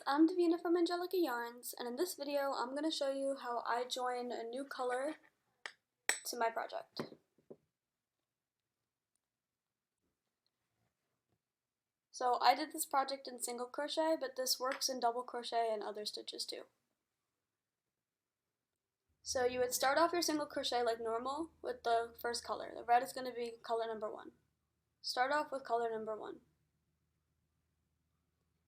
I'm Davina from Angelica Yarns, and in this video I'm going to show you how I join a new color to my project. So I did this project in single crochet, but this works in double crochet and other stitches too. So you would start off your single crochet like normal with the first color. The red is going to be color number 1. Start off with color number 1.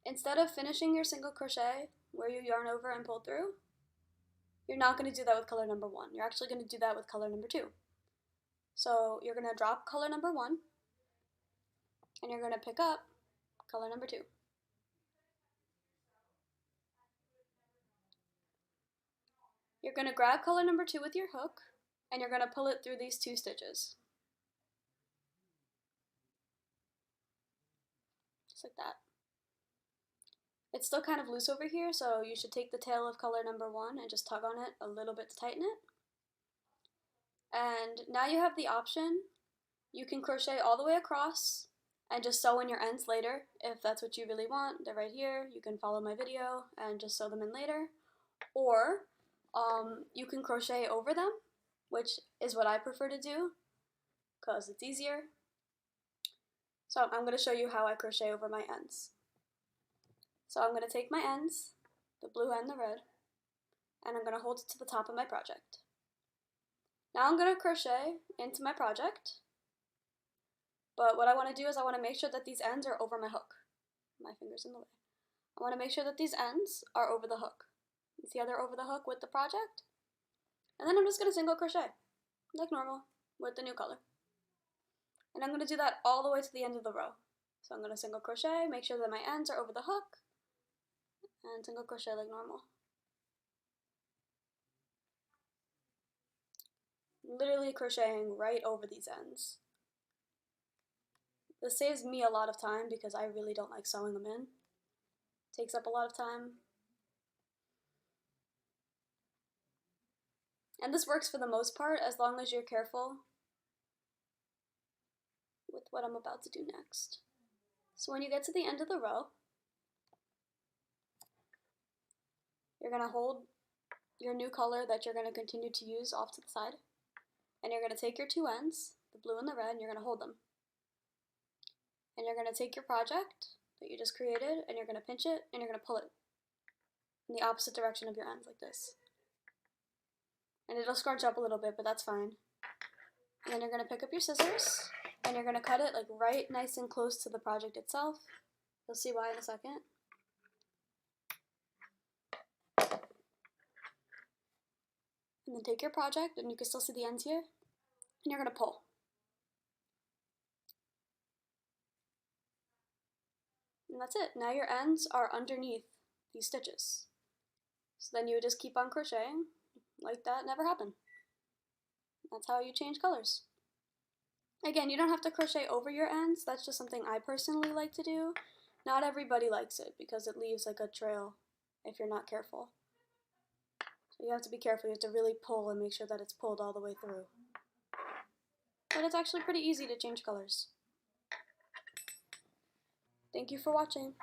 Instead of finishing your single crochet where you yarn over and pull through, you're not going to do that with color number 1. You're actually going to do that with color number 2. So you're going to drop color number 1, and you're going to pick up color number 2. You're going to grab color number 2 with your hook, and you're going to pull it through these 2 stitches. Just like that. It's still kind of loose over here, so you should take the tail of color number 1 and just tug on it a little bit to tighten it. And now you have the option. You can crochet all the way across and just sew in your ends later if that's what you really want. They're right here. You can follow my video and just sew them in later. Or you can crochet over them, which is what I prefer to do because it's easier. So I'm going to show you how I crochet over my ends. So I'm going to take my ends, the blue and the red, and I'm going to hold it to the top of my project. Now I'm going to crochet into my project, but what I want to do is I want to make sure that these ends are over my hook. My finger's in the way. I want to make sure that these ends are over the hook. You see how they're over the hook with the project? And then I'm just going to single crochet, like normal, with the new color. And I'm going to do that all the way to the end of the row. So I'm going to single crochet, make sure that my ends are over the hook, and single crochet like normal. Literally crocheting right over these ends. This saves me a lot of time because I really don't like sewing them in. It takes up a lot of time. And this works for the most part as long as you're careful with what I'm about to do next. So when you get to the end of the row, you're going to hold your new color that you're going to continue to use off to the side. And you're going to take your 2 ends, the blue and the red, and you're going to hold them. And you're going to take your project that you just created, and you're going to pinch it, and you're going to pull it in the opposite direction of your ends like this. And it'll scrunch up a little bit, but that's fine. And then you're going to pick up your scissors, and you're going to cut it like right nice and close to the project itself. You'll see why in a second. And then take your project, and you can still see the ends here, and you're going to pull. And that's it. Now your ends are underneath these stitches. So then you would just keep on crocheting like that never happened. That's how you change colors. Again, you don't have to crochet over your ends. That's just something I personally like to do. Not everybody likes it because it leaves like a trail if you're not careful. So you have to be careful. You have to really pull and make sure that it's pulled all the way through. But it's actually pretty easy to change colors. Thank you for watching.